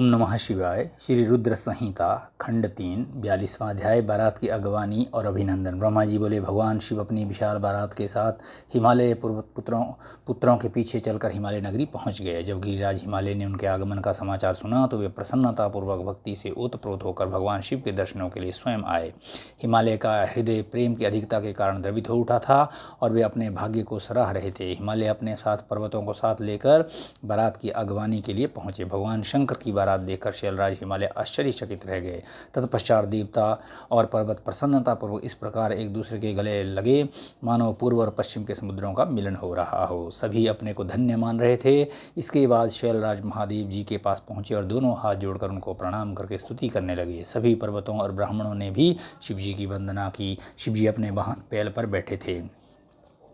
ओम नमः शिवाय। श्री रुद्र संहिता खंड 3 42वां अध्याय बारात की अगवानी और अभिनंदन। ब्रह्मा जी बोले, भगवान शिव अपनी विशाल बारात के साथ हिमालय पुत्रों के पीछे चलकर हिमालय नगरी पहुंच गए। जब गिरिराज हिमालय ने उनके आगमन का समाचार सुना तो वे प्रसन्नतापूर्वक भक्ति से ओतप्रोत होकर भगवान शिव के दर्शनों के लिए स्वयं आए। हिमालय का हृदय प्रेम की अधिकता के कारण द्रवित हो उठा था और वे अपने भाग्य को सराह रहे थे। हिमालय अपने साथ पर्वतों को साथ लेकर बारात की अगवानी के लिए पहुंचे। भगवान शंकर की बारात देखकर शैलराज हिमालय आश्चर्यचकित रह गए। तत्पश्चात देवता और पर्वत प्रसन्नतापूर्वक इस प्रकार एक दूसरे के गले लगे मानो पूर्व और पश्चिम के समुद्रों का मिलन हो रहा हो। सभी अपने को धन्य मान रहे थे। इसके बाद शैलराज महादेव जी के पास पहुंचे और दोनों हाथ जोड़कर उनको प्रणाम करके स्तुति करने लगे। सभी पर्वतों और ब्राह्मणों ने भी शिव जी की वंदना की। शिव जी अपने वाहन पैल पर बैठे थे।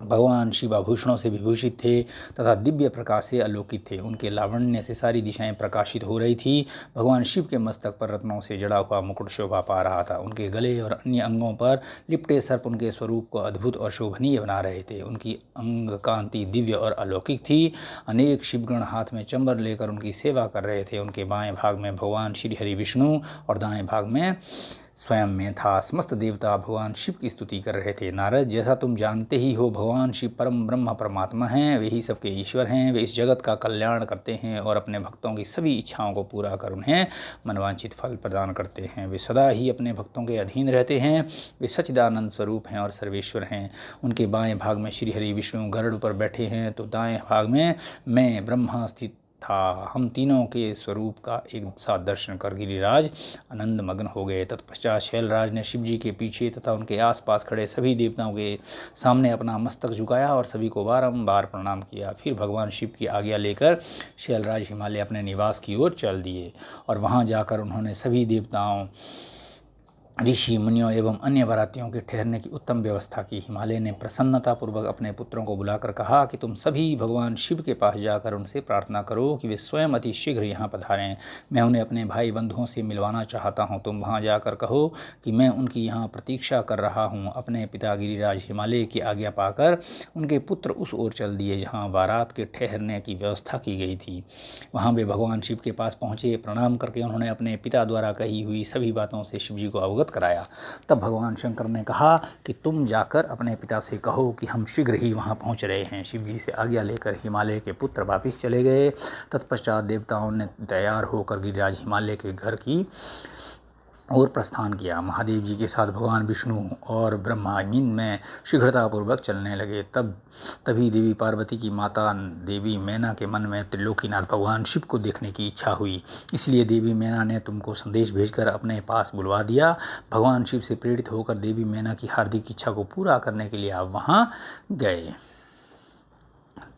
भगवान शिव आभूषणों से विभूषित थे तथा दिव्य प्रकाश से आलोकित थे। उनके लावण्य से सारी दिशाएं प्रकाशित हो रही थी। भगवान शिव के मस्तक पर रत्नों से जड़ा हुआ मुकुट शोभा पा रहा था। उनके गले और अन्य अंगों पर लिपटे सर्प उनके स्वरूप को अद्भुत और शोभनीय बना रहे थे। उनकी अंग कांति दिव्य और अलौकिक थी। अनेक शिवगण हाथ में चंबर लेकर उनकी सेवा कर रहे थे। उनके बाएं भाग में भगवान श्री हरि विष्णु और दाएं भाग में स्वयं में था। समस्त देवता भगवान शिव की स्तुति कर रहे थे। नारद, जैसा तुम जानते ही हो, भगवान शिव परम ब्रह्म परमात्मा हैं। वे ही सबके ईश्वर हैं। वे इस जगत का कल्याण करते हैं और अपने भक्तों की सभी इच्छाओं को पूरा कर उन्हें मनवांछित फल प्रदान करते हैं। वे सदा ही अपने भक्तों के अधीन रहते हैं। वे सच्चिदानंद स्वरूप हैं और सर्वेश्वर हैं। उनके बाएं भाग में श्री हरि विष्णु गरुड़ पर बैठे हैं तो दाएं भाग में मैं ब्रह्मा स्थित था। हम तीनों के स्वरूप का एक साथ दर्शन कर गिरिराज आनंद मग्न हो गए। तत्पश्चात शैलराज ने शिव जी के पीछे तथा उनके आसपास खड़े सभी देवताओं के सामने अपना मस्तक झुकाया और सभी को बारंबार प्रणाम किया। फिर भगवान शिव की आज्ञा लेकर शैलराज हिमालय अपने निवास की ओर चल दिए और वहां जाकर उन्होंने सभी देवताओं, ऋषि मुनियों एवं अन्य बारातियों के ठहरने की उत्तम व्यवस्था की। हिमालय ने प्रसन्नतापूर्वक अपने पुत्रों को बुलाकर कहा कि तुम सभी भगवान शिव के पास जाकर उनसे प्रार्थना करो कि वे स्वयं अति शीघ्र यहाँ पधारें। मैं उन्हें अपने भाई बंधुओं से मिलवाना चाहता हूँ। तुम वहाँ जाकर कहो कि मैं उनकी यहाँ प्रतीक्षा कर रहा हूँ। अपने पिता गिरिराज हिमालय की आज्ञा पाकर उनके पुत्र उस ओर चल दिए जहाँ बारात के ठहरने की व्यवस्था की गई थी। वहाँ वे भगवान शिव के पास पहुँचे। प्रणाम करके उन्होंने अपने पिता द्वारा कही हुई सभी बातों से शिव जी को अवगत कराया। तब भगवान शंकर ने कहा कि तुम जाकर अपने पिता से कहो कि हम शीघ्र ही वहां पहुंच रहे हैं। शिव जी से आज्ञा लेकर हिमालय के पुत्र वापिस चले गए। तत्पश्चात देवताओं ने तैयार होकर गिरिराज हिमालय के घर की और प्रस्थान किया। महादेव जी के साथ भगवान विष्णु और ब्रह्मा में शीघ्रतापूर्वक चलने लगे। तभी देवी पार्वती की माता देवी मैना के मन में त्रिलोकीनाथ भगवान शिव को देखने की इच्छा हुई। इसलिए देवी मैना ने तुमको संदेश भेजकर अपने पास बुलवा दिया। भगवान शिव से प्रेरित होकर देवी मैना की हार्दिक इच्छा को पूरा करने के लिए आप वहाँ गए।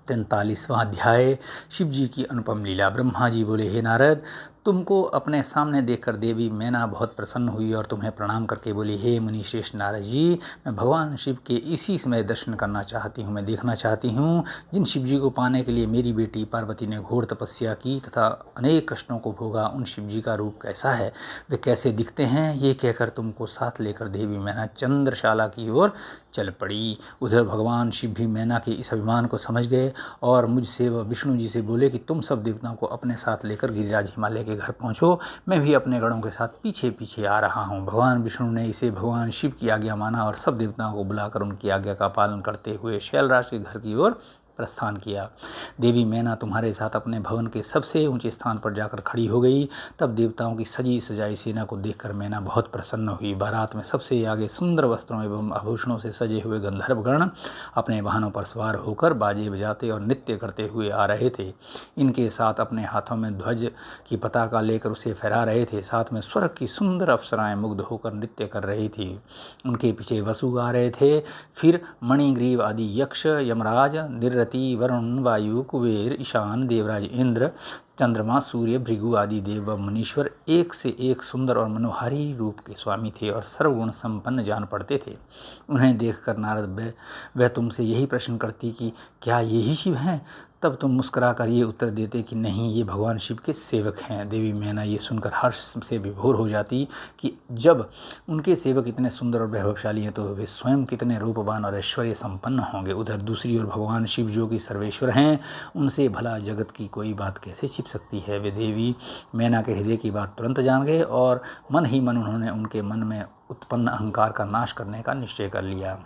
43वां अध्याय शिव जी की अनुपम लीला। ब्रह्मा जी बोले, हे नारद, तुमको अपने सामने देखकर देवी मैना बहुत प्रसन्न हुई और तुम्हें प्रणाम करके बोली, हे मुनिश्रेष्ठ नारद जी, मैं भगवान शिव के इसी समय दर्शन करना चाहती हूँ। मैं देखना चाहती हूँ जिन शिव जी को पाने के लिए मेरी बेटी पार्वती ने घोर तपस्या की तथा अनेक कष्टों को भोगा, उन शिव जी का रूप कैसा है, वे कैसे दिखते हैं। ये कहकर तुमको साथ लेकर देवी मैना चंद्रशाला की ओर चल पड़ी। उधर भगवान शिव भी मैना के इस अभिमान को समझ गए और मुझसे व विष्णु जी से बोले कि तुम सब देवताओं को अपने साथ लेकर गिरिराज हिमालय के घर पहुंचो। मैं भी अपने गणों के साथ पीछे पीछे आ रहा हूं। भगवान विष्णु ने इसे भगवान शिव की आज्ञा माना और सब देवताओं को बुलाकर उनकी आज्ञा का पालन करते हुए शैलराज के घर की ओर प्रस्थान किया। देवी मैना तुम्हारे साथ अपने भवन के सबसे ऊंचे स्थान पर जाकर खड़ी हो गई। तब देवताओं की सजी सजाई सेना को देखकर मैना बहुत प्रसन्न हुई। बारात में सबसे आगे सुंदर वस्त्रों एवं आभूषणों से सजे हुए गंधर्वगण अपने वाहनों पर सवार होकर बाजे बजाते और नृत्य करते हुए आ रहे थे। इनके साथ अपने हाथों में ध्वज की पताका लेकर उसे फहरा रहे थे। साथ में स्वर्ग की सुंदर अप्सराएं मुग्ध होकर नृत्य कर रही थी। उनके पीछे वसु गा रहे थे। फिर मणिग्रीव आदि यक्ष, यमराज, निरति, वरुण, वायु, कुबेर, ईशान, देवराज इंद्र, चंद्रमा, सूर्य, भृगु आदि देव व मुनीश्वर एक से एक सुंदर और मनोहारी रूप के स्वामी थे और सर्वगुण संपन्न जान पड़ते थे। उन्हें देखकर नारद, वह तुमसे यही प्रश्न करती कि क्या यही शिव हैं तब तुम मुस्कुरा कर ये उत्तर देते कि नहीं, ये भगवान शिव के सेवक हैं। देवी मैना ये सुनकर हर्ष से विभोर हो जाती कि जब उनके सेवक इतने सुंदर और वैभवशाली हैं तो वे स्वयं कितने रूपवान और ऐश्वर्य संपन्न होंगे। उधर दूसरी ओर भगवान शिव जो कि सर्वेश्वर हैं, उनसे भला जगत की कोई बात कैसे छिप सकती है। वे देवी मैना के हृदय की बात तुरंत जान गए और मन ही मन उन्होंने उनके मन में उत्पन्न अहंकार का नाश करने का निश्चय कर लिया।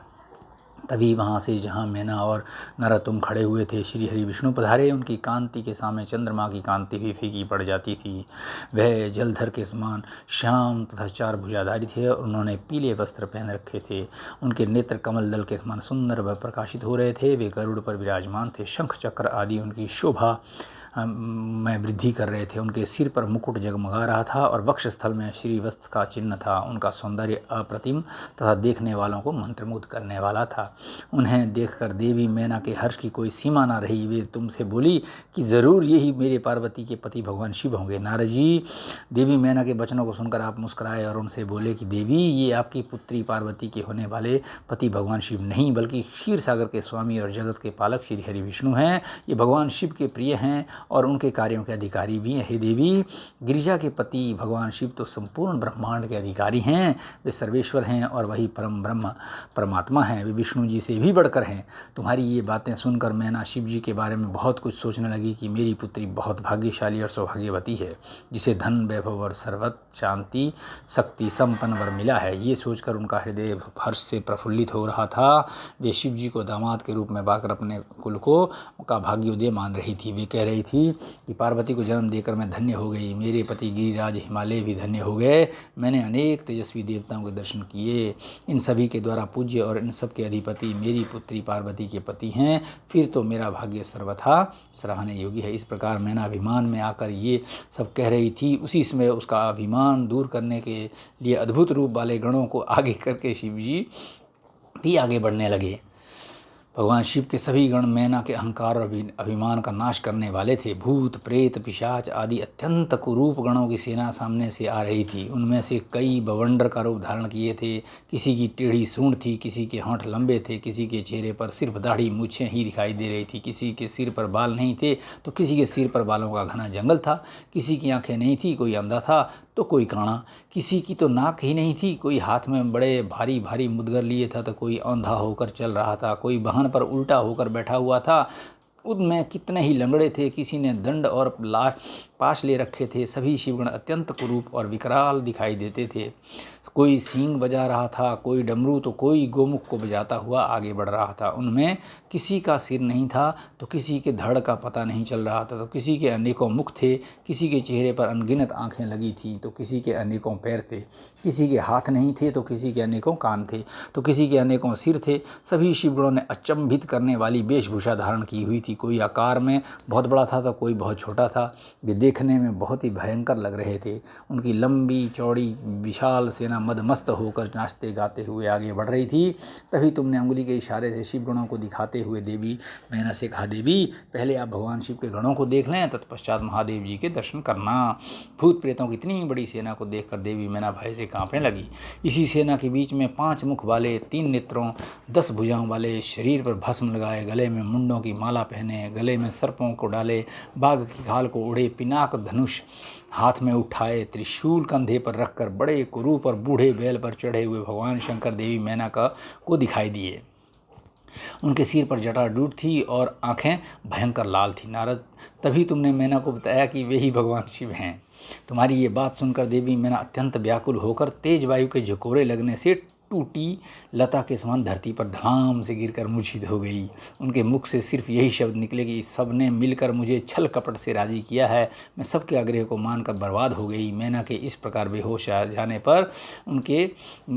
तभी वहाँ से जहाँ मैना और नरोत्तम खड़े हुए थे, श्री हरि विष्णु पधारे। उनकी कांति के सामने चंद्रमा की कांति भी फीकी पड़ जाती थी। वह जलधर के समान श्याम तथा चार भुजाधारी थे और उन्होंने पीले वस्त्र पहन रखे थे। उनके नेत्र कमल दल के समान सुंदर व प्रकाशित हो रहे थे। वे गरुड़ पर विराजमान थे। शंख चक्र आदि उनकी शोभा में वृद्धि कर रहे थे। उनके सिर पर मुकुट जगमगा रहा था और वक्षस्थल में श्रीवत्स का चिन्ह था। उनका सौंदर्य अप्रतिम तथा देखने वालों को मंत्रमुग्ध करने वाला था। उन्हें देखकर देवी मैना के हर्ष की कोई सीमा ना रही। वे तुमसे बोली कि ज़रूर यही मेरे पार्वती के पति भगवान शिव होंगे। नारद जी, देवी मैना के वचनों को सुनकर आप मुस्कुराए और उनसे बोले कि देवी, ये आपकी पुत्री पार्वती के होने वाले पति भगवान शिव नहीं बल्कि क्षीर सागर के स्वामी और जगत के पालक श्री हरि विष्णु हैं। ये भगवान शिव के प्रिय हैं और उनके कार्यों के अधिकारी भी हैं। हे देवी, गिरिजा के पति भगवान शिव तो संपूर्ण ब्रह्मांड के अधिकारी हैं। वे सर्वेश्वर हैं और वही परम ब्रह्म परमात्मा हैं। वे विष्णु जी से भी बढ़कर हैं। तुम्हारी ये बातें सुनकर मैना शिव जी के बारे में बहुत कुछ सोचने लगी कि मेरी पुत्री बहुत भाग्यशाली और सौभाग्यवती है, जिसे धन वैभव और सर्वत्र शांति शक्ति संपन्न वर मिला है। ये सोचकर उनका हृदय हर्ष से प्रफुल्लित हो रहा था। वे शिव जी को दामाद के रूप में पाकर अपने कुल को का भाग्योदय मान रही थी। वे कह रही थी कि पार्वती को जन्म देकर मैं धन्य हो गई। मेरे पति गिरिराज हिमालय भी धन्य हो गए। मैंने अनेक तेजस्वी देवताओं के दर्शन किए। इन सभी के द्वारा पूज्य और इन सब के अधिपति मेरी पुत्री पार्वती के पति हैं। फिर तो मेरा भाग्य सर्वथा सराहने योग्य है। इस प्रकार मैना अभिमान में आकर ये सब कह रही थी। उसी समय उसका अभिमान दूर करने के लिए अद्भुत रूप वाले गणों को आगे करके शिव जी भी आगे बढ़ने लगे। भगवान शिव के सभी गण मैना के अहंकार और अभिमान का नाश करने वाले थे। भूत प्रेत पिशाच आदि अत्यंत कुरूप गणों की सेना सामने से आ रही थी। उनमें से कई बवंडर का रूप धारण किए थे। किसी की टेढ़ी सूंड थी, किसी के होंठ लंबे थे, किसी के चेहरे पर सिर्फ दाढ़ी मूछें ही दिखाई दे रही थी, किसी के सिर पर बाल नहीं थे तो किसी के सिर पर बालों का घना जंगल था, किसी की आंखें नहीं थी, कोई अंधा था तो कोई काणा, किसी की तो नाक ही नहीं थी, कोई हाथ में बड़े भारी भारी मुदगर लिए था तो कोई अंधा होकर चल रहा था, कोई वाहन पर उल्टा होकर बैठा हुआ था। उनमें कितने ही लंगड़े थे, किसी ने दंड और पाश ले रखे थे। सभी शिवगण अत्यंत कुरूप और विकराल दिखाई देते थे। कोई सींग बजा रहा था, कोई डमरू तो कोई गोमुख को बजाता हुआ आगे बढ़ रहा था। उनमें किसी का सिर नहीं था तो किसी के धड़ का पता नहीं चल रहा था, तो किसी के अनेकों मुख थे, किसी के चेहरे पर अनगिनत आंखें लगी थी तो किसी के अनेकों पैर थे, किसी के हाथ नहीं थे तो किसी के अनेकों कान थे तो किसी के अनेकों सिर थे। सभी शिवगणों ने अचंभित करने वाली वेशभूषा धारण की हुई थी। कोई आकार में बहुत बड़ा था तो कोई बहुत छोटा था। वे देखने में बहुत ही भयंकर लग रहे थे। उनकी लंबी चौड़ी विशाल सेना मदमस्त होकर नाचते गाते हुए आगे बढ़ रही थी। तभी तुमने उंगली के इशारे से शिवगणों को दिखाते हुए देवी मैना से कहा, देवी पहले आप भगवान शिव के गणों को देख लें, तत्पश्चात महादेव जी के दर्शन करना। भूत प्रेतों की इतनी बड़ी सेना को देखकर देवी मैना भय से कांपने लगी। इसी सेना के बीच में 5 मुख वाले, 3 नेत्रों, 10 भुजाओं वाले, शरीर पर भस्म लगाए, गले में मुंडों की माला पहने, गले में सर्पों को डाले, बाघ की खाल को उड़े, पिनाक धनुष हाथ में उठाए, त्रिशूल कंधे पर रखकर बड़े कुरूप और बूढ़े बैल पर चढ़े हुए भगवान शंकर देवी मैना को दिखाई दिए। उनके सिर पर जटाजूट थी और आंखें भयंकर लाल थी। नारद, तभी तुमने मैना को बताया कि वे ही भगवान शिव हैं। तुम्हारी ये बात सुनकर देवी मैना अत्यंत व्याकुल होकर तेज वायु के झकोरे लगने से टूटी लता के समान धरती पर धड़ाम से गिरकर मूर्छित हो गई। उनके मुख से सिर्फ यही शब्द निकले कि सबने मिलकर मुझे छल कपट से राजी किया है, मैं सबके आग्रह को मानकर बर्बाद हो गई। मैना के इस प्रकार बेहोश आ जाने पर उनके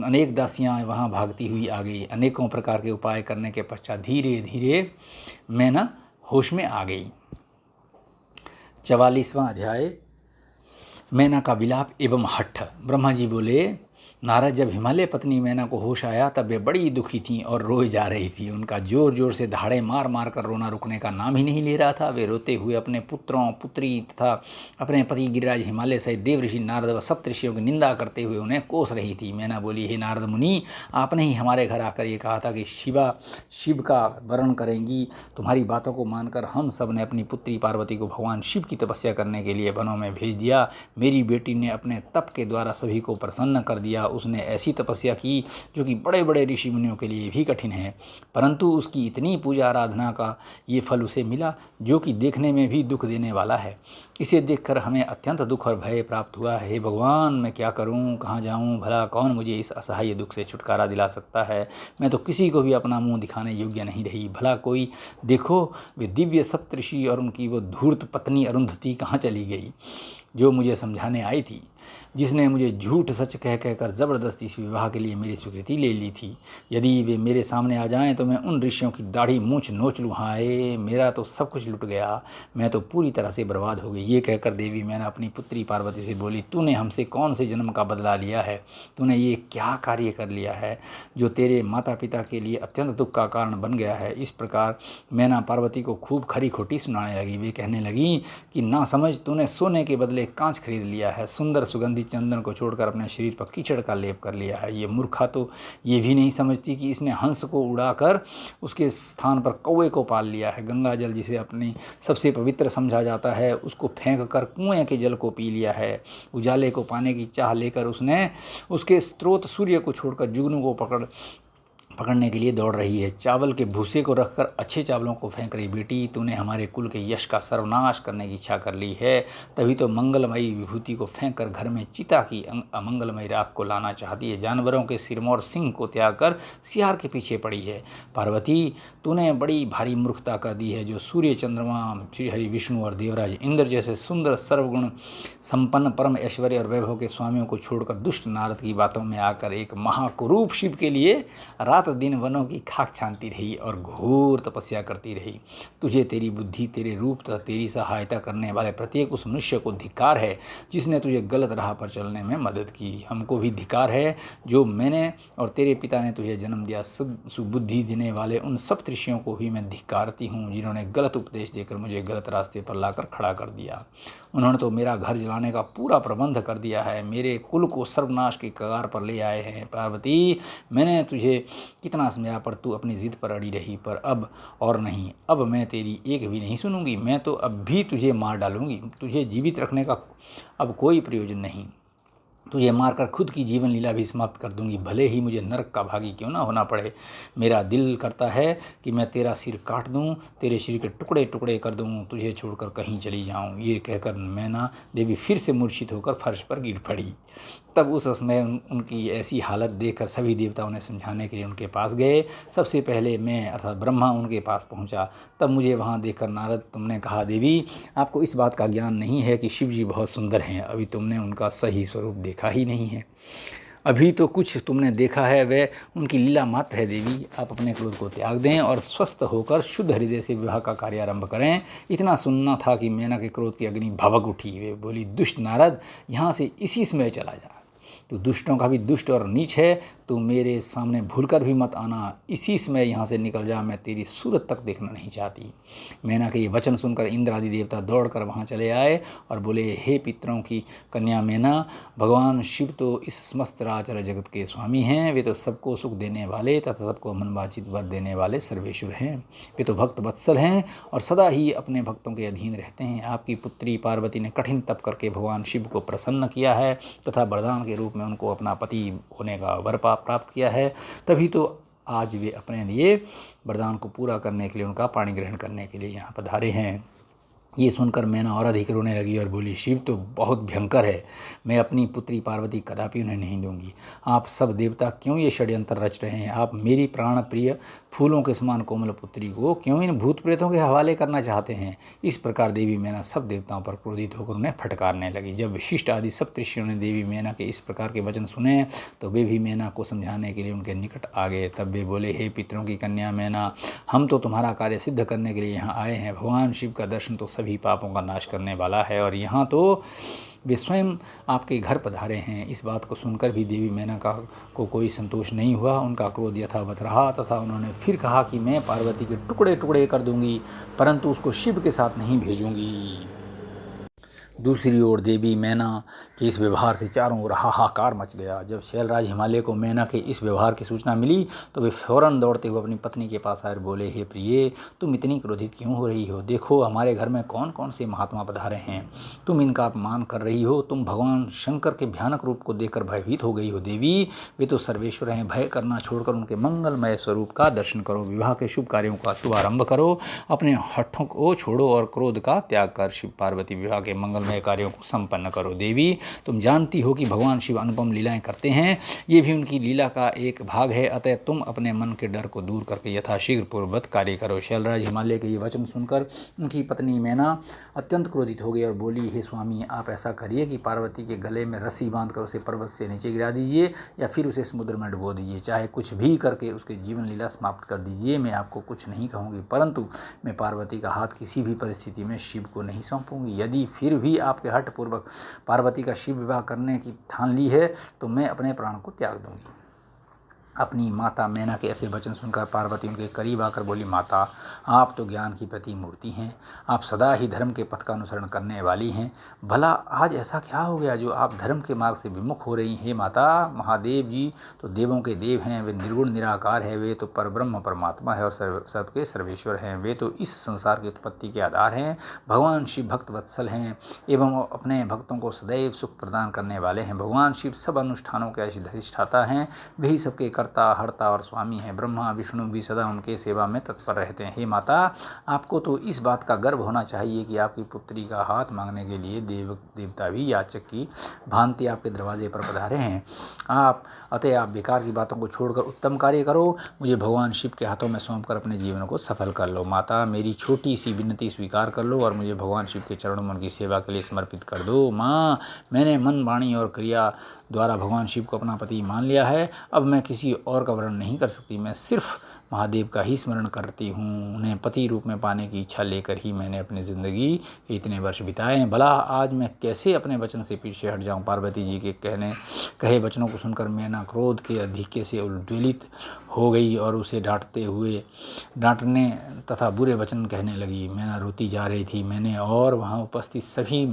अनेक दासियां वहां भागती हुई आ गई। अनेकों प्रकार के उपाय करने के पश्चात धीरे धीरे मैना होश में आ गई। 44वां अध्याय, मैना का विलाप एवं हठ। ब्रह्मा जी बोले नारद, जब हिमालय पत्नी मैना को होश आया तब वे बड़ी दुखी थीं और रोए जा रही थी। उनका जोर जोर से दहाड़े मार मार कर रोना रुकने का नाम ही नहीं ले रहा था। वे रोते हुए अपने पुत्रों, पुत्री तथा अपने पति गिरिराज हिमालय सहित देव ऋषि नारद व सप्त ऋषियों की निंदा करते हुए उन्हें कोस रही थी। मैना बोली, हे नारद मुनि, आपने ही हमारे घर आकर ये कहा था कि शिव का वर्ण करेंगी। तुम्हारी बातों को मानकर हम सब ने अपनी पुत्री पार्वती को भगवान शिव की तपस्या करने के लिए वनों में भेज दिया। मेरी बेटी ने अपने तप के द्वारा सभी को प्रसन्न कर दिया। उसने ऐसी तपस्या की जो कि बड़े बड़े ऋषि मुनियों के लिए भी कठिन है, परंतु उसकी इतनी पूजा आराधना का ये फल उसे मिला जो कि देखने में भी दुख देने वाला है। इसे देखकर हमें अत्यंत दुख और भय प्राप्त हुआ है। हे भगवान, मैं क्या करूं, कहाँ जाऊं? भला कौन मुझे इस असहाय दुख से छुटकारा दिला सकता है? मैं तो किसी को भी अपना मुंह दिखाने योग्य नहीं रही। भला कोई देखो, वे दिव्य सप्तऋषि और उनकी वो धूर्त पत्नी अरुंधति कहाँ चली गई, जो मुझे समझाने आई थी, जिसने मुझे झूठ सच कह कहकर ज़बरदस्ती इस विवाह के लिए मेरी स्वीकृति ले ली थी। यदि वे मेरे सामने आ जाएं तो मैं उन ऋषियों की दाढ़ी मूंछ नोच लूँ। हाय, मेरा तो सब कुछ लुट गया, मैं तो पूरी तरह से बर्बाद हो गई। ये कहकर देवी मैंने अपनी पुत्री पार्वती से बोली, तूने हमसे कौन से जन्म का बदला लिया है? तूने ये क्या कार्य कर लिया है जो तेरे माता पिता के लिए अत्यंत दुख का कारण बन गया है? इस प्रकार मैना पार्वती को खूब खरी खोटी सुनाने लगी। वे कहने लगी कि ना समझ, तूने सोने के बदले कांच खरीद लिया है, सुंदर सुगंधित चंदन को छोड़कर अपने शरीर पर कीचड़ का लेप कर लिया है। ये मूर्खा तो ये भी नहीं समझती कि इसने हंस को उड़ाकर उसके स्थान पर कौवे को पाल लिया है। गंगा जल, जिसे अपनी सबसे पवित्र समझा जाता है, उसको फेंक कर कुएं के जल को पी लिया है। उजाले को पाने की चाह लेकर उसने उसके स्रोत सूर्य को छोड़कर जुगनू को पकड़ने के लिए दौड़ रही है। चावल के भूसे को रखकर अच्छे चावलों को फेंक रही। बेटी, तूने हमारे कुल के यश का सर्वनाश करने की इच्छा कर ली है, तभी तो मंगलमयी विभूति को फेंक कर घर में चिता की अमंगलमयी राख को लाना चाहती है। जानवरों के सिरमौर सिंह को त्याग कर सियार के पीछे पड़ी है। पार्वती, तूने बड़ी भारी मूर्खता कर दी है, जो सूर्य, चंद्रमा, श्रीहरि विष्णु और देवराज इंद्र जैसे सुंदर सर्वगुण संपन्न परम ऐश्वर्य और वैभव के स्वामियों को छोड़कर दुष्ट नारद की बातों में आकर एक महाकुरूप शिव के लिए रात दिन वनों की खाक छानती रही और घोर तपस्या करती रही। तुझे, तेरी बुद्धि, तेरे रूप तथा तेरी सहायता करने वाले प्रत्येक उस मनुष्य को धिक्कार है जिसने तुझे गलत राह पर चलने में मदद की। हमको भी धिक्कार है जो मैंने और तेरे पिता ने तुझे जन्म दिया। सुबुद्धि देने वाले उन सप्तऋषियों को भी मैं धिक्कारती हूँ, जिन्होंने गलत उपदेश देकर मुझे गलत रास्ते पर लाकर खड़ा कर दिया। उन्होंने तो मेरा घर जलाने का पूरा प्रबंध कर दिया है, मेरे कुल को सर्वनाश की कगार पर ले आए हैं। पार्वती, मैंने तुझे कितना समझाया पर तू अपनी जिद पर अड़ी रही, पर अब और नहीं, अब मैं तेरी एक भी नहीं सुनूंगी। मैं तो अब भी तुझे मार डालूंगी। तुझे जीवित रखने का अब कोई प्रयोजन नहीं। तुझे मारकर खुद की जीवन लीला भी समाप्त कर दूंगी, भले ही मुझे नरक का भागी क्यों ना होना पड़े। मेरा दिल करता है कि मैं तेरा सिर काट दूं, तेरे शरीर के टुकड़े टुकड़े कर दूं, तुझे छोड़कर कहीं चली जाऊं। ये कहकर मैना देवी फिर से मूर्छित होकर फर्श पर गिर पड़ी। तब उस समय उनकी ऐसी हालत देखकर सभी देवता उन्हें समझाने के लिए उनके पास गए। सबसे पहले मैं अर्थात ब्रह्मा उनके पास पहुंचा। तब मुझे वहां देखकर नारद, तुमने कहा देवी, आपको इस बात का ज्ञान नहीं है कि शिव जी बहुत सुंदर हैं। अभी तुमने उनका सही स्वरूप देखा ही नहीं है। अभी तो कुछ तुमने देखा है, वह उनकी लीला मात्र है। देवी, आप अपने क्रोध को त्याग दें और स्वस्थ होकर शुद्ध हृदय से विवाह का कार्य आरंभ करें। इतना सुनना था कि मैना के क्रोध की अग्नि भभक उठी। वे बोली, दुष्ट नारद, यहाँ से इसी समय चला जा। तू दुष्टों का भी दुष्ट और नीच है, तू मेरे सामने भूलकर भी मत आना। इसी समय यहाँ से निकल जा, मैं तेरी सूरत तक देखना नहीं चाहती। मैना के ये वचन सुनकर इंद्र आदि देवता दौड़कर वहाँ चले आए और बोले, हे पितरों की कन्या मैना, भगवान शिव तो इस समस्त राचर जगत के स्वामी हैं। वे तो सबको सुख देने वाले तथा सबको मनवांछित वर देने वाले सर्वेश्वर हैं। वे तो भक्त वत्सल हैं और सदा ही अपने भक्तों के अधीन रहते हैं। आपकी पुत्री पार्वती ने कठिन तप करके भगवान शिव को प्रसन्न किया है तथा वरदान के रूप में उनको अपना पति होने का वर प्राप्त किया है। तभी तो आज वे अपने लिए वरदान को पूरा करने के लिए, उनका पाणी ग्रहण करने के लिए यहाँ पधारे हैं। ये सुनकर मैना और अधिक रोने लगी और बोली, शिव तो बहुत भयंकर है, मैं अपनी पुत्री पार्वती कदापि उन्हें नहीं दूंगी। आप सब देवता क्यों ये षड्यंत्र रच रहे हैं? आप मेरी प्राण प्रिय फूलों के समान कोमल पुत्री को क्यों इन भूत प्रेतों के हवाले करना चाहते हैं? इस प्रकार देवी मैना सब देवताओं पर क्रोधित होकर उन्हें फटकारने लगी। जब वशिष्ठ आदि सप्तऋषियों ने देवी मैना के इस प्रकार के वचन सुने तो वे भी मैना को समझाने के लिए उनके निकट आ गए। तब वे बोले, हे पितरों की कन्या मैना, हम तो तुम्हारा कार्य सिद्ध करने के लिए यहाँ आए हैं। भगवान शिव का दर्शन तो सभी सभी पापों का नाश करने वाला है। और यहाँ तो वे स्वयं आपके घर पधारे हैं। इस बात को सुनकर भी देवी मेनका को कोई संतोष नहीं हुआ। उनका क्रोध यथावत रहा तथा उन्होंने फिर कहा कि मैं पार्वती के टुकड़े टुकड़े कर दूंगी, परंतु उसको शिव के साथ नहीं भेजूंगी। दूसरी ओर देवी मैना के इस व्यवहार से चारों ओर हाहाकार मच गया। जब शैलराज हिमालय को मैना के इस व्यवहार की सूचना मिली तो वे फौरन दौड़ते हुए अपनी पत्नी के पास आए और बोले, हे प्रिय, तुम इतनी क्रोधित क्यों हो रही हो? देखो हमारे घर में कौन कौन से महात्मा पधारे हैं, तुम इनका अपमान कर रही हो। तुम भगवान शंकर के भयानक रूप को देखकर भयभीत हो गई हो। देवी, वे तो सर्वेश्वर हैं, भय करना छोड़कर उनके मंगलमय स्वरूप का दर्शन करो, विवाह के शुभ कार्यों का शुभारंभ करो, अपने हठों को छोड़ो और क्रोध का त्याग कर शिव पार्वती विवाह के मंगलमय कार्यों को संपन्न करो। देवी, तुम जानती हो कि भगवान शिव अनुपम लीलाएं करते हैं, ये भी उनकी लीला का एक भाग है, अतः तुम अपने मन के डर को दूर करके यथाशीघ्र पूर्ववत कार्य करो। शैलराज हिमालय के ये वचन सुनकर उनकी पत्नी मैना अत्यंत क्रोधित हो गई और बोली, हे स्वामी, आप ऐसा करिए कि पार्वती के गले में रस्सी बांधकर उसे पर्वत से नीचे गिरा दीजिए या फिर उसे समुद्र में डुबो दीजिए, चाहे कुछ भी करके उसके जीवन लीला समाप्त कर दीजिए। मैं आपको कुछ नहीं कहूँगी, परंतु मैं पार्वती का हाथ किसी भी परिस्थिति में शिव को नहीं सौंपूंगी। यदि फिर भी आपके हठपूर्वक पार्वती का शिव विवाह करने की ठान ली है तो मैं अपने प्राण को त्याग दूंगी। अपनी माता मैना के ऐसे वचन सुनकर पार्वती उनके करीब आकर बोली, माता, आप तो ज्ञान की प्रतिमूर्ति हैं, आप सदा ही धर्म के पथ का अनुसरण करने वाली हैं। भला आज ऐसा क्या हो गया जो आप धर्म के मार्ग से विमुख हो रही हैं? माता, महादेव जी तो देवों के देव हैं, वे निर्गुण निराकार है, वे तो परब्रह्म परमात्मा है और सबके सर्वेश्वर हैं। वे तो इस संसार की उत्पत्ति के आधार हैं। भगवान शिव भक्त वत्सल हैं एवं अपने भक्तों को सदैव सुख प्रदान करने वाले हैं। भगवान शिव सब अनुष्ठानों के अधिष्ठाता हैं, वे ही सबके कर्ता, हर्ता और स्वामी हैं। ब्रह्मा विष्णु भी सदा उनके सेवा में तत्पर रहते हैं। हे माता, आपको तो इस बात का गर्व होना चाहिए कि आपकी पुत्री का हाथ मांगने के लिए देवता भी याचक की भांति आपके दरवाजे पर पधारे हैं। अतः आप बेकार की बातों को छोड़कर उत्तम कार्य करो, मुझे भगवान शिव के हाथों में सौंपकर अपने जीवन को सफल कर लो। माता, मेरी छोटी सी विनती स्वीकार कर लो और मुझे भगवान शिव के चरणों में उनकी सेवा के लिए समर्पित कर दो। माँ, मैंने मन, वाणी और क्रिया द्वारा भगवान शिव को अपना पति मान लिया है। अब मैं किसी और का वर्ण नहीं कर सकती। मैं सिर्फ महादेव का ही स्मरण करती हूँ। उन्हें पति रूप में पाने की इच्छा लेकर ही मैंने अपनी ज़िंदगी के इतने वर्ष बिताए हैं। भला आज मैं कैसे अपने वचन से पीछे हट जाऊँ? पार्वती जी के कहे वचनों को सुनकर मैना क्रोध के अधिक्य से उद्वेलित हो गई और उसे डांटने तथा बुरे वचन कहने लगी। मैना रोती जा रही थी। मैंने और वहाँ उपस्थित सभी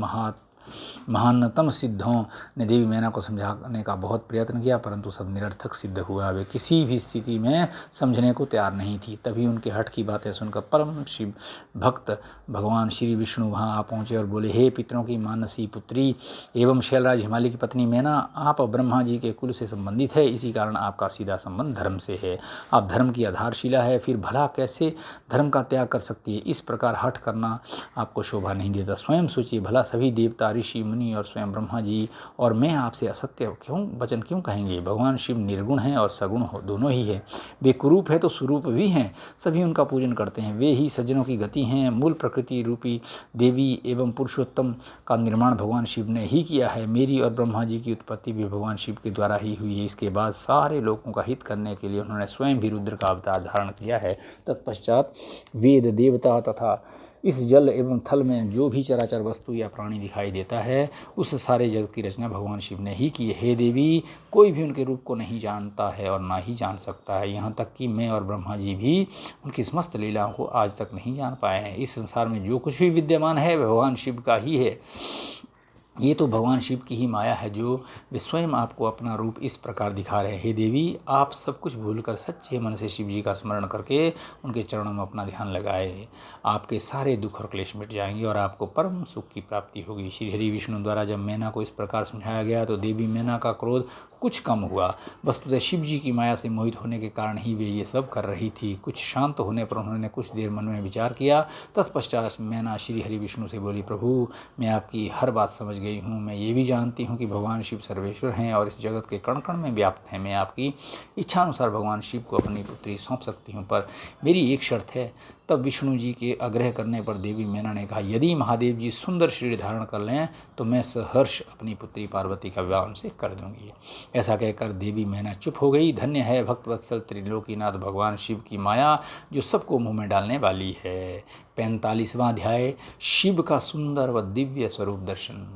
महानतम सिद्धों ने देवी मैना को समझाने का बहुत प्रयत्न किया, परंतु सब निरर्थक सिद्ध हुआ। वे किसी भी स्थिति में समझने को तैयार नहीं थी। तभी उनके हठ की बातें सुनकर परम शिव भक्त भगवान श्री विष्णु वहां आ पहुंचे और बोले, हे पितरों की मानसी पुत्री एवं शैलराज हिमालय की पत्नी मैना, आप ब्रह्मा जी के कुल से संबंधित है, इसी कारण आपका सीधा संबंध धर्म से है। आप धर्म की आधारशिला है, फिर भला कैसे धर्म का त्याग कर सकती है? इस प्रकार हठ करना आपको शोभा नहीं देता। स्वयं सोचिए, भला सभी देवता, ऋषि, मुनि और स्वयं ब्रह्मा जी और मैं आपसे असत्य वचन क्यों कहेंगे? भगवान शिव निर्गुण हैं और सगुण दोनों ही है। वे कुरूप है तो स्वरूप भी हैं, सभी उनका पूजन करते हैं। वे ही सज्जनों की गति हैं। मूल प्रकृति रूपी देवी एवं पुरुषोत्तम का निर्माण भगवान शिव ने ही किया है। मेरी और ब्रह्मा जी की उत्पत्ति भी भगवान शिव के द्वारा ही हुई है। इसके बाद सारे लोगों का हित करने के लिए उन्होंने स्वयं भी रुद्र का अवतार धारण किया है। तत्पश्चात वेद, देवता तथा इस जल एवं थल में जो भी चराचर वस्तु या प्राणी दिखाई देता है, उस सारे जगत की रचना भगवान शिव ने ही की है। हे देवी, कोई भी उनके रूप को नहीं जानता है और ना ही जान सकता है। यहाँ तक कि मैं और ब्रह्मा जी भी उनकी समस्त लीलाओं को आज तक नहीं जान पाए हैं। इस संसार में जो कुछ भी विद्यमान है भगवान शिव का ही है। ये तो भगवान शिव की ही माया है जो वे स्वयं आपको अपना रूप इस प्रकार दिखा रहे हैं। हे देवी, आप सब कुछ भूलकर सच्चे मन से शिव जी का स्मरण करके उनके चरणों में अपना ध्यान लगाए। आपके सारे दुख और क्लेश मिट जाएंगे और आपको परम सुख की प्राप्ति होगी। श्री हरि विष्णु द्वारा जब मैना को इस प्रकार समझाया गया तो देवी मैना का क्रोध कुछ कम हुआ। वस्तुतः शिव जी की माया से मोहित होने के कारण ही वे ये सब कर रही थी। कुछ शांत होने पर उन्होंने कुछ देर मन में विचार किया। तत्पश्चात मैना श्री हरि विष्णु से बोली, प्रभु, मैं आपकी हर बात समझ गई हूँ। मैं ये भी जानती हूँ कि भगवान शिव सर्वेश्वर हैं और इस जगत के कण कण में व्याप्त हैं। मैं आपकी इच्छा अनुसार भगवान शिव को अपनी पुत्री सौंप सकती हूँ, पर मेरी एक शर्त है। तब विष्णु जी के आग्रह करने पर देवी मैना ने कहा, यदि महादेव जी सुंदर शरीर धारण कर लें तो मैं सहर्ष अपनी पुत्री पार्वती का विवाह उनसे कर दूंगी। ऐसा कहकर देवी मैना चुप हो गई। धन्य है भक्तवत्सल त्रिलोकीनाथ भगवान शिव की माया, जो सबको मुंह में डालने वाली है। 45वां अध्याय, शिव का सुंदर व दिव्य स्वरूप दर्शन।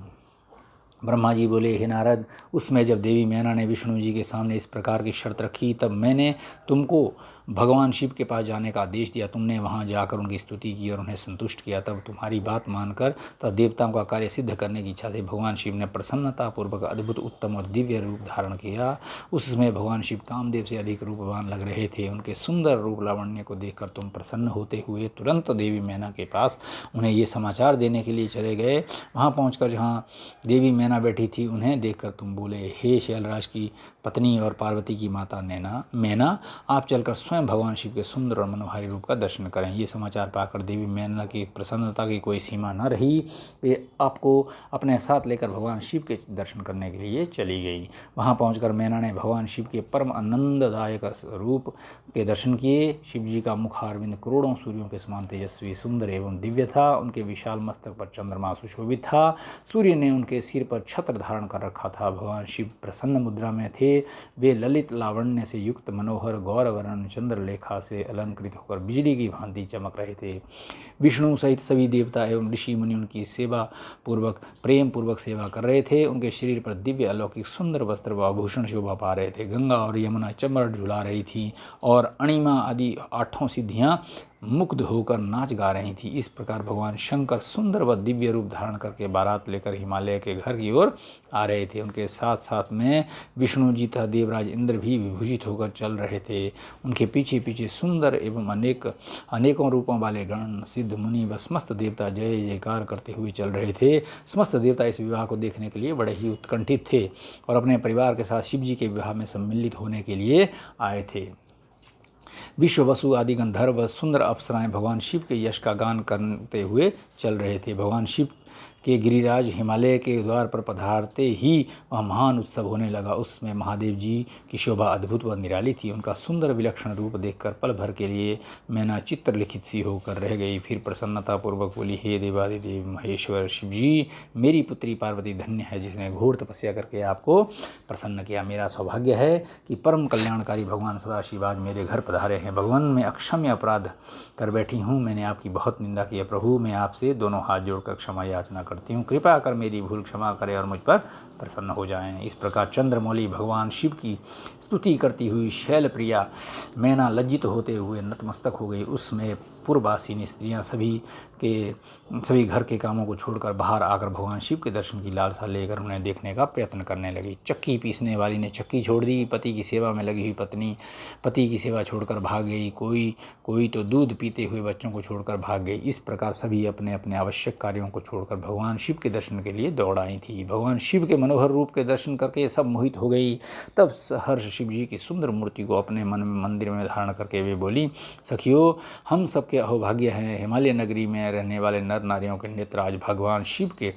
ब्रह्मा जी बोले, हे नारद, उसमें जब देवी मैना ने विष्णु जी के सामने इस प्रकार की शर्त रखी, तब मैंने तुमको भगवान शिव के पास जाने का आदेश दिया। तुमने वहां जाकर उनकी स्तुति की और उन्हें संतुष्ट किया। तब तुम्हारी बात मानकर तथा देवताओं का कार्य सिद्ध करने की इच्छा से भगवान शिव ने प्रसन्नतापूर्वक अद्भुत, उत्तम और दिव्य रूप धारण किया। उस समय भगवान शिव कामदेव से अधिक रूपवान लग रहे थे। उनके सुंदर रूप लावण्य को देखकर तुम प्रसन्न होते हुए तुरंत देवी मैना के पास उन्हें ये समाचार देने के लिए चले गए। वहाँ पहुँचकर जहाँ देवी मैना बैठी थी, उन्हें देखकर तुम बोले, हे शैलराज की पत्नी और पार्वती की माता मैना, आप चलकर स्वयं भगवान शिव के सुंदर और मनोहारी रूप का दर्शन करें। ये समाचार पाकर देवी मैना की प्रसन्नता की कोई सीमा न रही। वे आपको अपने साथ लेकर भगवान शिव के दर्शन करने के लिए चली गई। वहाँ पहुंचकर मैना ने भगवान शिव के परम आनंददायक रूप के दर्शन किए। शिव जी का मुखारविंद करोड़ों सूर्यों के समान तेजस्वी, सुंदर एवं दिव्य था। उनके विशाल मस्तक पर चंद्रमा सुशोभित था। सूर्य ने उनके सिर पर छत्र धारण कर रखा था। भगवान शिव प्रसन्न मुद्रा में थे। वे ललित लावण्य से युक्त मनोहर गौरवर्ण चंद्रलेखा से अलंकृत होकर बिजली की भांति चमक रहे थे। विष्णु सहित सभी देवता एवं ऋषि मुनि उनकी सेवा पूर्वक, प्रेम पूर्वक सेवा कर रहे थे। उनके शरीर पर दिव्य अलौकिक सुंदर वस्त्र व आभूषण शोभा पा रहे थे। गंगा और यमुना चमर झुला रही थी और अणिमा आदि 8 सिद्धियां मुग्ध होकर नाच गा रही थी। इस प्रकार भगवान शंकर सुंदर व दिव्य रूप धारण करके बारात लेकर हिमालय के घर की ओर आ रहे थे। उनके साथ साथ में विष्णु जी तथा देवराज इंद्र भी विभूषित होकर चल रहे थे। उनके पीछे पीछे सुंदर एवं अनेकों रूपों वाले गण, सिद्ध, मुनि व समस्त देवता जय जयकार करते हुए चल रहे थे। समस्त देवता इस विवाह को देखने के लिए बड़े ही उत्कंठित थे और अपने परिवार के साथ शिव जी के विवाह में सम्मिलित होने के लिए आए थे। विश्व, वसु आदि गंधर्व, सुंदर अप्सराएं भगवान शिव के यश का गान करते हुए चल रहे थे। भगवान शिव के गिरिराज हिमालय के द्वार पर पधारते ही वह महान उत्सव होने लगा। उसमें महादेव जी की शोभा अद्भुत व निराली थी। उनका सुंदर विलक्षण रूप देखकर पल भर के लिए मैना चित्र लिखित सी होकर रह गई। फिर प्रसन्नतापूर्वक बोली, हे देवादिदेव महेश्वर शिव जी, मेरी पुत्री पार्वती धन्य है जिसने घोर तपस्या करके आपको प्रसन्न किया। मेरा सौभाग्य है कि परम कल्याणकारी भगवान सदाशिव आज मेरे घर पधारे हैं। भगवान, मैं अक्षम्य अपराध कर बैठी हूँ। मैंने आपकी बहुत निंदा की है। प्रभु, मैं आपसे दोनों हाथ जोड़कर क्षमा याचना करती हूँ। कृपा कर मेरी भूल क्षमा करें और मुझ पर प्रसन्न हो जाएं। इस प्रकार चंद्रमौली भगवान शिव की स्तुति करती हुई शैलप्रिया मैना लज्जित होते हुए नतमस्तक हो गई। उसमें पूर्ववासिनी स्त्रियां सभी घर के कामों को छोड़कर बाहर आकर भगवान शिव के दर्शन की लालसा लेकर उन्हें देखने का प्रयत्न करने लगी। चक्की पीसने वाली ने चक्की छोड़ दी। पति की सेवा में लगी हुई पत्नी पति की सेवा छोड़कर भाग गई। कोई तो दूध पीते हुए बच्चों को छोड़कर भाग गई। इस प्रकार सभी अपने अपने आवश्यक कार्यों को छोड़कर भगवान शिव के दर्शन के लिए दौड़ आई थी। भगवान शिव के मनोहर रूप के दर्शन करके सब मोहित हो गई। तब हर्ष शिव जी की सुंदर मूर्ति को अपने मंदिर में धारण करके वे बोली, सखियों, हम सबके अहोभाग्य हैं। हिमालय नगरी में रहने वाले नर नारियों के नेत्र आज भगवान शिव के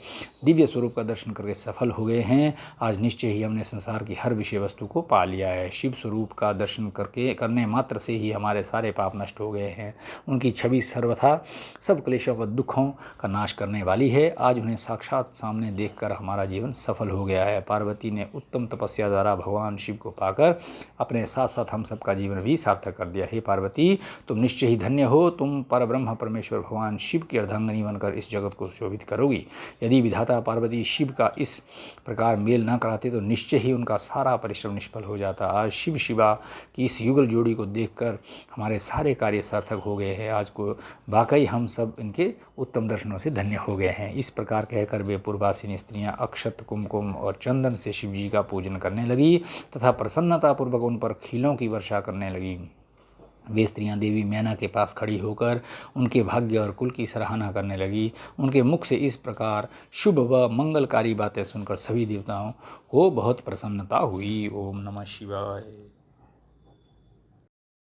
दिव्य स्वरूप का दर्शन करके सफल हो गए हैं। आज निश्चय ही हमने संसार की हर विषय वस्तु को पा लिया है। शिव स्वरूप का दर्शन करने मात्र से ही हमारे सारे पाप नष्ट हो गए हैं। उनकी छवि सर्वथा सब क्लेशों व दुखों का नाश करने वाली है। आज उन्हें साक्षात सामने देखकर हमारा जीवन सफल हो गया है। पार्वती ने उत्तम तपस्या द्वारा भगवान शिव को पाकर अपने साथ साथ हम सबका जीवन भी सार्थक कर दिया। हे पार्वती, तुम निश्चय ही धन्य हो। तुम परब्रह्म परमेश्वर भगवान शिव की अर्धांगिनी बनकर इस जगत को सुशोभित करोगी। यदि विधाता पार्वती शिव का इस प्रकार मेल न कराते तो निश्चय ही उनका सारा परिश्रम निष्फल हो जाता। आज शिव शिवा की इस युगल जोड़ी को देखकर हमारे सारे कार्य सार्थक हो गए हैं। आज को वाकई हम सब इनके उत्तम दर्शनों से धन्य हो गए हैं। इस प्रकार कहकर वे पूर्ववासिनी स्त्रियां अक्षत, कुमकुम और चंदन से शिव जी का पूजन करने लगी तथा प्रसन्नतापूर्वक उन पर खीलों की वर्षा करने लगी। वे स्त्रियां देवी मैना के पास खड़ी होकर उनके भाग्य और कुल की सराहना करने लगी। उनके मुख से इस प्रकार शुभ व मंगलकारी बातें सुनकर सभी देवताओं को बहुत प्रसन्नता हुई। ओम नमः शिवाय।